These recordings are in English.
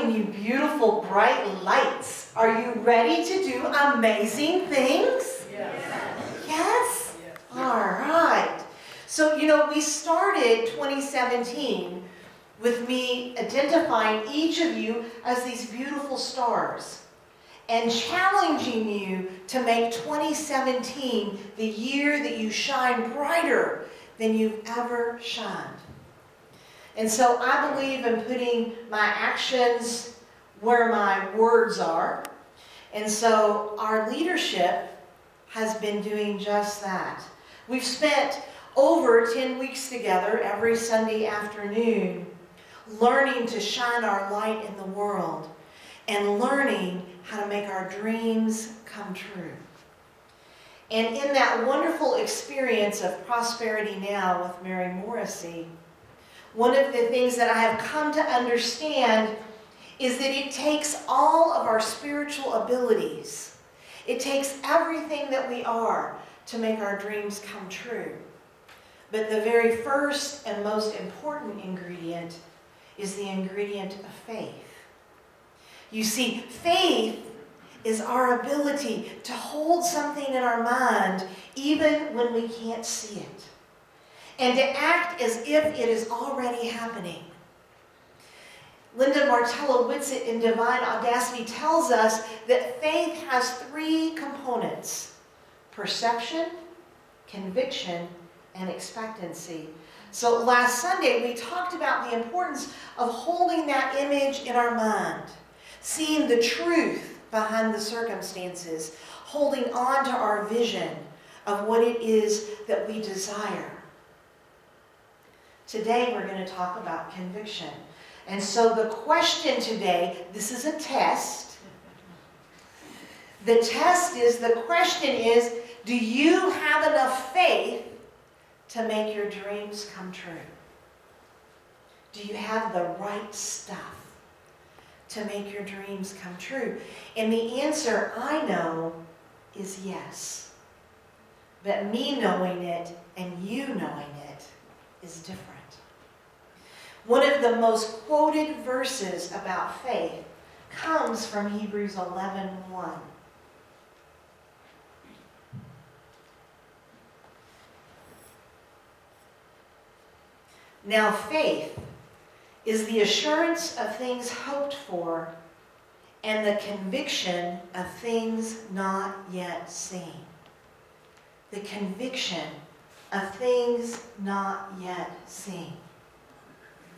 showing you beautiful, bright lights. Are you ready to do amazing things? Yes. Yes? All right. So, we started 2017 with me identifying each of you as these beautiful stars and challenging you to make 2017 the year that you shine brighter than you've ever shined. And so I believe in putting my actions where my words are. And so our leadership has been doing just that. We've spent over 10 weeks together every Sunday afternoon learning to shine our light in the world and learning how to make our dreams come true. And in that wonderful experience of Prosperity Now with Mary Morrissey, one of the things that I have come to understand is that it takes all of our spiritual abilities. It takes everything that we are to make our dreams come true. But the very first and most important ingredient is the ingredient of faith. You see, faith is our ability to hold something in our mind even when we can't see it, and to act as if it is already happening. Linda Martello-Whitsitt in Divine Audacity tells us that faith has three components: perception, conviction, and expectancy. So last Sunday we talked about the importance of holding that image in our mind, seeing the truth behind the circumstances, holding on to our vision of what it is that we desire. Today we're going to talk about conviction. And so the question today, this is a test. The question is, do you have enough faith to make your dreams come true? Do you have the right stuff to make your dreams come true? And the answer, I know, is yes. But me knowing it and you knowing it is different. One of the most quoted verses about faith comes from Hebrews 11:1. Now faith is the assurance of things hoped for and the conviction of things not yet seen. The conviction of things not yet seen.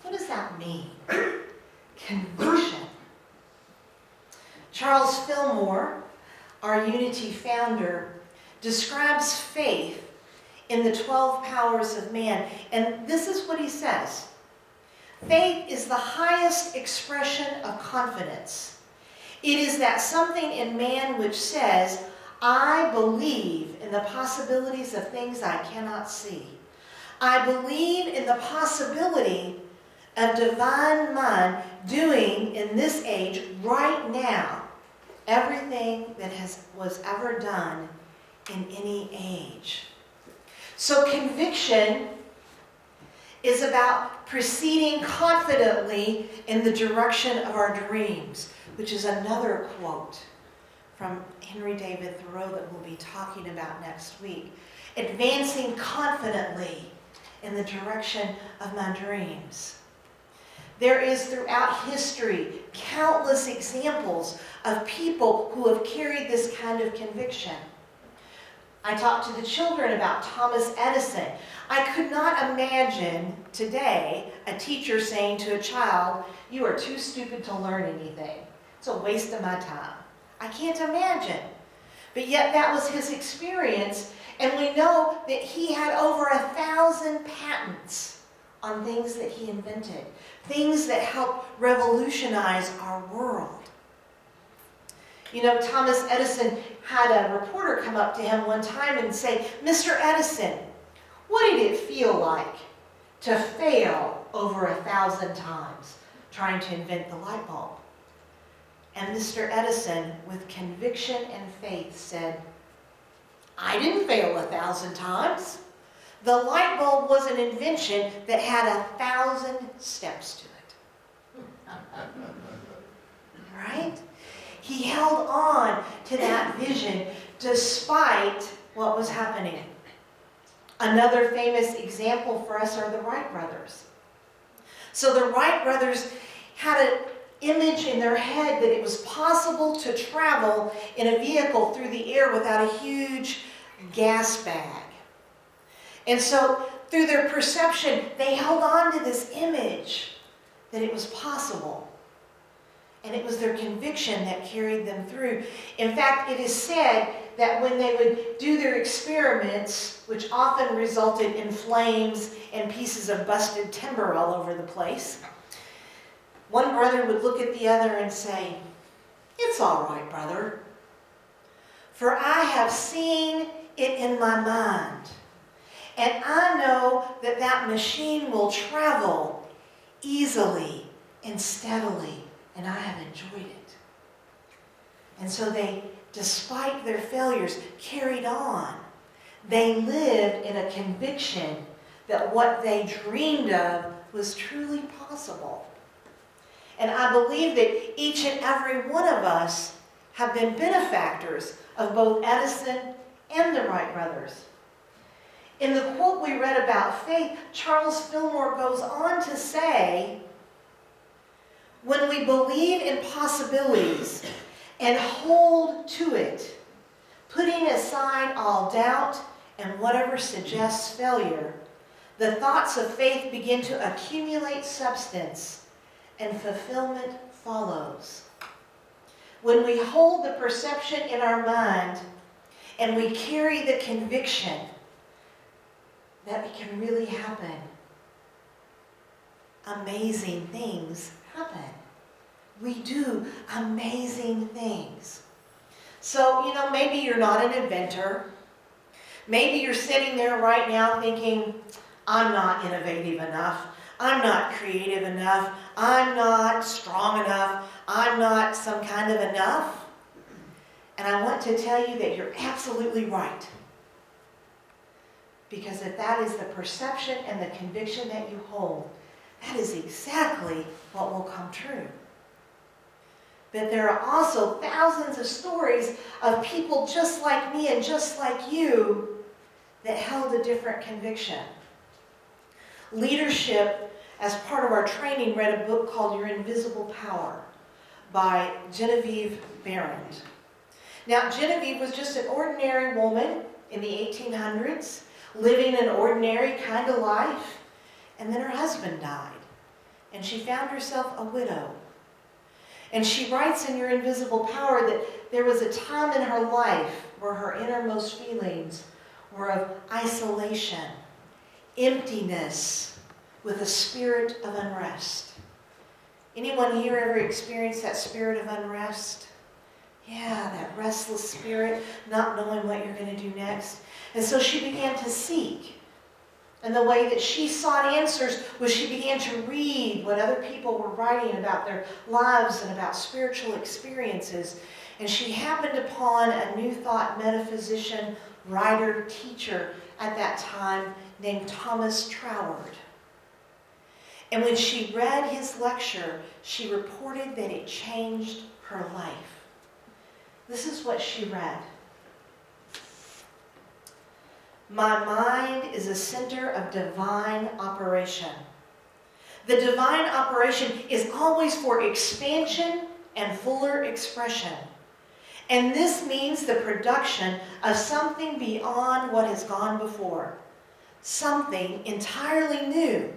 What does that mean? Conviction. Charles Fillmore, our Unity founder, describes faith in the 12 powers of man. And this is what he says. Faith is the highest expression of confidence. It is that something in man which says, I believe in the possibilities of things I cannot see. I believe in the possibility of divine mind doing in this age right now everything that was ever done in any age. So conviction is about proceeding confidently in the direction of our dreams, which is another quote from Henry David Thoreau that we'll be talking about next week. Advancing confidently in the direction of my dreams. There is throughout history countless examples of people who have carried this kind of conviction. I talked to the children about Thomas Edison. I could not imagine today a teacher saying to a child, you are too stupid to learn anything. It's a waste of my time. I can't imagine. But yet that was his experience, and we know that he had over 1,000 patents on things that he invented, things that helped revolutionize our world. Thomas Edison had a reporter come up to him one time and say, Mr. Edison, what did it feel like to fail over 1,000 times trying to invent the light bulb? And Mr. Edison, with conviction and faith, said, I didn't fail 1,000 times. The light bulb was an invention that had 1,000 steps to it. He held on to that vision despite what was happening. Another famous example for us are the Wright brothers. So the Wright brothers had an image in their head that it was possible to travel in a vehicle through the air without a huge gas bag. And so through their perception, they held on to this image that it was possible. And it was their conviction that carried them through. In fact, it is said that when they would do their experiments, which often resulted in flames and pieces of busted timber all over the place, one brother would look at the other and say, "It's all right, brother, for I have seen it in my mind. And I know that that machine will travel easily and steadily, and I have enjoyed it." And so they, despite their failures, carried on. They lived in a conviction that what they dreamed of was truly possible. And I believe that each and every one of us have been benefactors of both Edison and the Wright brothers. In the quote we read about faith, Charles Fillmore goes on to say, "When we believe in possibilities and hold to it, putting aside all doubt and whatever suggests failure, the thoughts of faith begin to accumulate substance and fulfillment follows. When we hold the perception in our mind and we carry the conviction that it can really happen, amazing things happen. We do amazing things." So, maybe you're not an inventor. Maybe you're sitting there right now thinking, "I'm not innovative enough. I'm not creative enough. I'm not strong enough. I'm not some kind of enough." And I want to tell you that you're absolutely right. Because if that is the perception and the conviction that you hold, that is exactly what will come true. But there are also thousands of stories of people just like me and just like you that held a different conviction. Leadership, as part of our training, read a book called Your Invisible Power by Genevieve Barrand. Now, Genevieve was just an ordinary woman in the 1800s, living an ordinary kind of life, and then her husband died, and she found herself a widow. And she writes in Your Invisible Power that there was a time in her life where her innermost feelings were of isolation, emptiness, with a spirit of unrest. Anyone here ever experienced that spirit of unrest? Yeah, that restless spirit, not knowing what you're going to do next. And so she began to seek. And the way that she sought answers was she began to read what other people were writing about their lives and about spiritual experiences. And she happened upon a New Thought metaphysician, writer, teacher at that time named Thomas Troward. And when she read his lecture, she reported that it changed her life. This is what she read. "My mind is a center of divine operation. The divine operation is always for expansion and fuller expression. And this means the production of something beyond what has gone before. Something entirely new,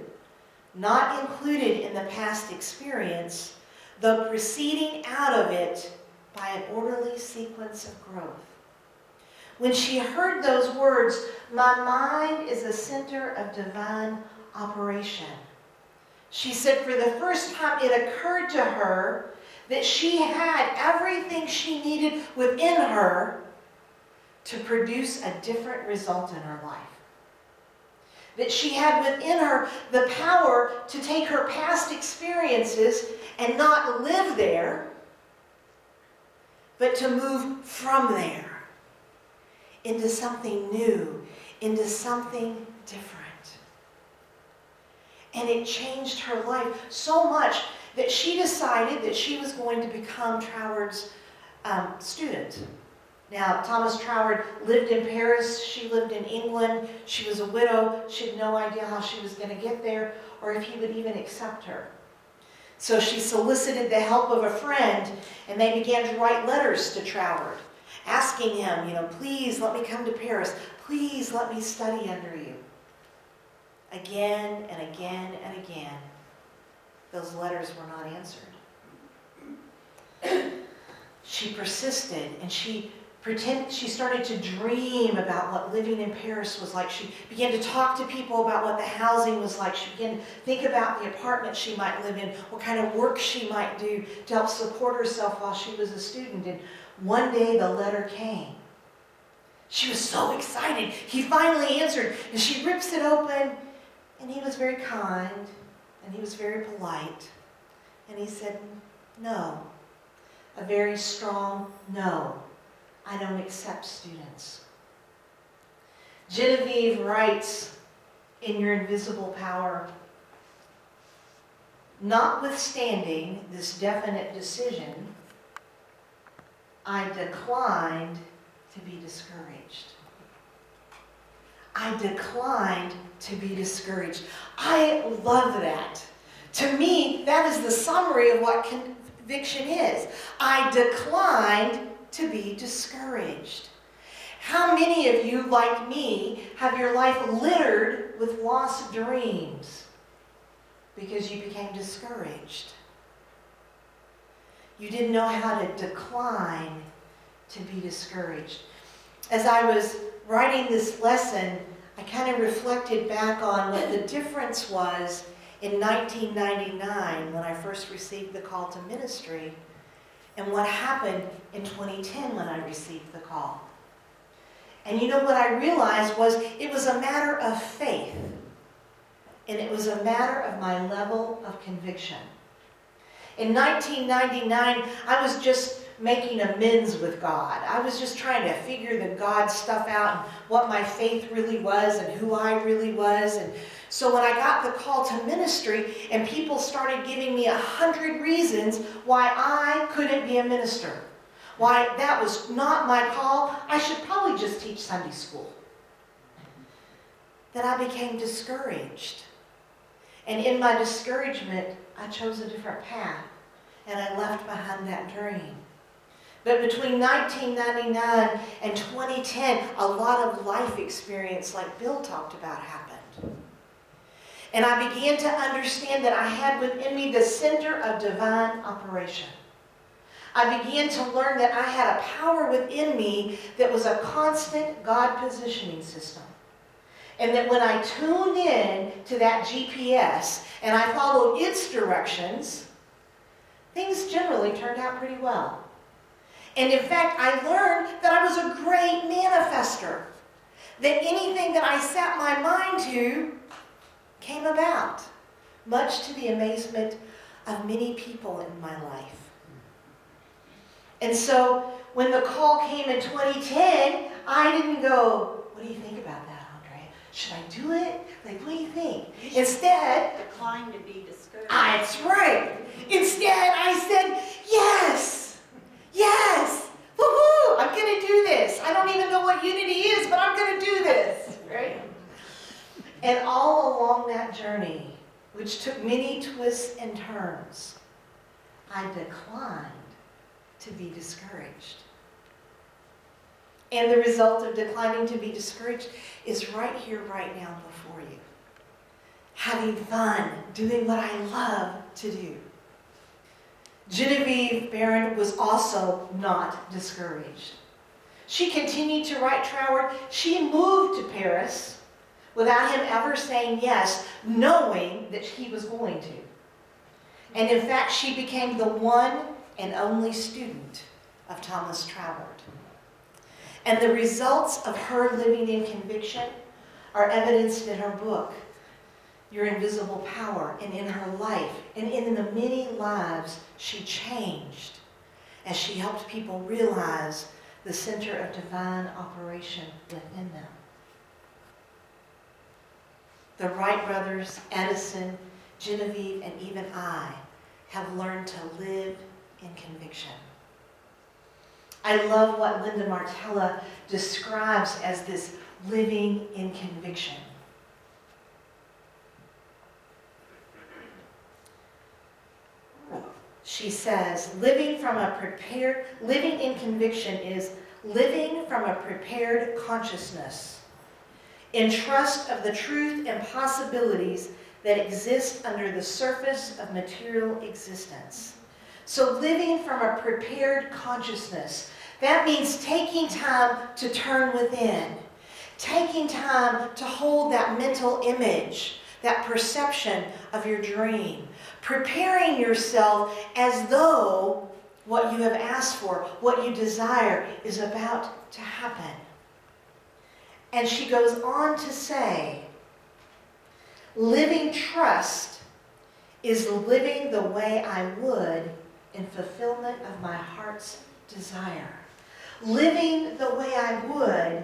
not included in the past experience, though proceeding out of it by an orderly sequence of growth." When she heard those words, "My mind is a center of divine operation," she said for the first time it occurred to her that she had everything she needed within her to produce a different result in her life. That she had within her the power to take her past experiences and not live there, but to move from there into something new, into something different. And it changed her life so much that she decided that she was going to become Troward's student. Now, Thomas Troward lived in Paris. She lived in England. She was a widow. She had no idea how she was going to get there or if he would even accept her. So she solicited the help of a friend, and they began to write letters to Troward, asking him, please let me come to Paris. Please let me study under you. Again and again and again, those letters were not answered. She persisted, and she started to dream about what living in Paris was like. She began to talk to people about what the housing was like. She began to think about the apartment she might live in, what kind of work she might do to help support herself while she was a student. And one day the letter came. She was so excited. He finally answered, and she rips it open, and he was very kind, and he was very polite. And he said, no, a very strong no. I don't accept students. Genevieve writes in Your Invisible Power, notwithstanding this definite decision, I declined to be discouraged. I declined to be discouraged. I love that. To me, that is the summary of what conviction is. I declined to be discouraged. How many of you, like me, have your life littered with lost dreams because you became discouraged? You didn't know how to decline to be discouraged. As I was writing this lesson, I kind of reflected back on what the difference was in 1999 when I first received the call to ministry, and what happened in 2010 when I received the call. And you know what I realized was it was a matter of faith. And it was a matter of my level of conviction. In 1999, I was just making amends with God. I was just trying to figure the God stuff out and what my faith really was and who I really was. And so when I got the call to ministry and people started giving me 100 reasons why I couldn't be a minister, why that was not my call, I should probably just teach Sunday school, then I became discouraged. And in my discouragement, I chose a different path, and I left behind that dream. But between 1999 and 2010, a lot of life experience, like Bill talked about, happened. And I began to understand that I had within me the center of divine operation. I began to learn that I had a power within me that was a constant God positioning system. And that when I tuned in to that GPS and I followed its directions, things generally turned out pretty well. And in fact, I learned that I was a great manifester. That anything that I set my mind to came about, much to the amazement of many people in my life. And so when the call came in 2010, I didn't go, what do you think about that, Andre? Should I do it? Like, what do you think? Instead, decline to be discouraged. That's right. Instead, I said, yes, yes, woohoo, I'm going to do this. I don't even know what unity is, but I'm going to do this, right? And all along that journey, which took many twists and turns, I declined to be discouraged. And the result of declining to be discouraged is right here, right now before you. Having fun, doing what I love to do. Genevieve Barron was also not discouraged. She continued to write Troward. She moved to Paris without him ever saying yes, knowing that he was going to. And in fact, she became the one and only student of Thomas Troward. And the results of her living in conviction are evidenced in her book, Your Invisible Power, and in her life, and in the many lives she changed as she helped people realize the center of divine operation within them. The Wright brothers, Edison, Genevieve, and even I have learned to live in conviction. And the results of her living in conviction are evidenced in her book, Your Invisible Power, and in her life, and in the many lives she changed as she helped people realize the center of divine operation within them. The Wright brothers, Edison, Genevieve, and even I have learned to live in conviction. I love what Linda Martella describes as this living in conviction. She says, living in conviction is living from a prepared consciousness, in trust of the truth and possibilities that exist under the surface of material existence. So living from a prepared consciousness, that means taking time to turn within, taking time to hold that mental image, that perception of your dream, preparing yourself as though what you have asked for, what you desire, is about to happen. And she goes on to say, living trust is living the way I would in fulfillment of my heart's desire. Living the way I would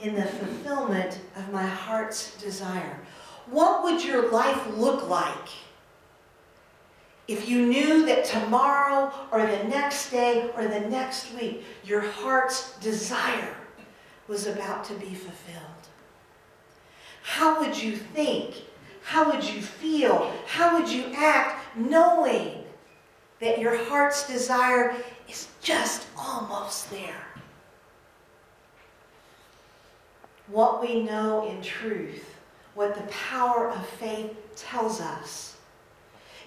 in the fulfillment of my heart's desire. What would your life look like if you knew that tomorrow or the next day or the next week your heart's desire was about to be fulfilled? How would you think? How would you feel? How would you act knowing that your heart's desire is just almost there? What we know in truth, what the power of faith tells us,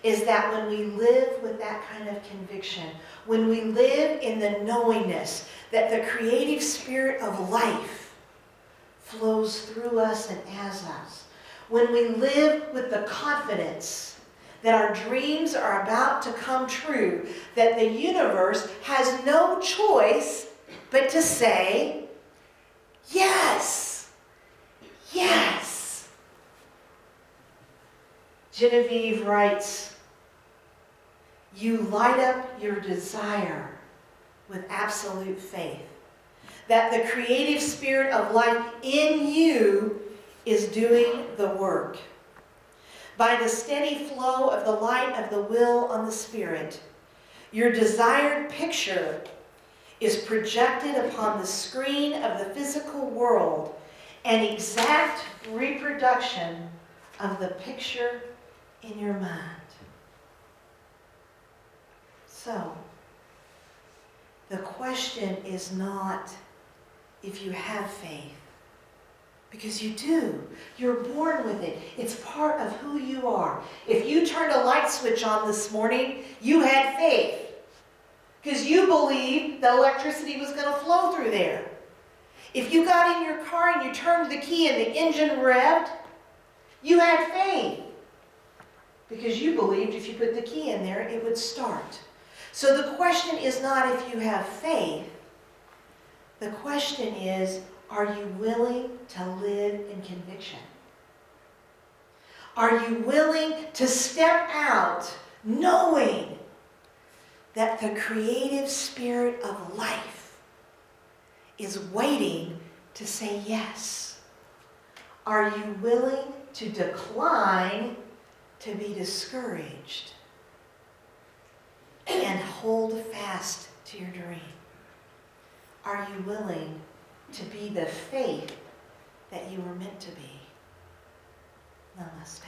is that when we live with that kind of conviction, when we live in the knowingness that the creative spirit of life flows through us and as us, when we live with the confidence that our dreams are about to come true, that the universe has no choice but to say, yes, yes. Genevieve writes, you light up your desire with absolute faith that the creative spirit of life in you is doing the work. By the steady flow of the light of the will on the spirit, your desired picture is projected upon the screen of the physical world, an exact reproduction of the picture in your mind. So, the question is not if you have faith, because you do. You're born with it. It's part of who you are. If you turned a light switch on this morning, you had faith, because you believed that electricity was going to flow through there. If you got in your car and you turned the key and the engine revved, you had faith, because you believed if you put the key in there, it would start. So the question is not if you have faith. The question is, are you willing to live in conviction? Are you willing to step out knowing that the creative spirit of life is waiting to say yes? Are you willing to decline to be discouraged and hold fast to your dream? Are you willing to be the faith that you were meant to be? Namaste.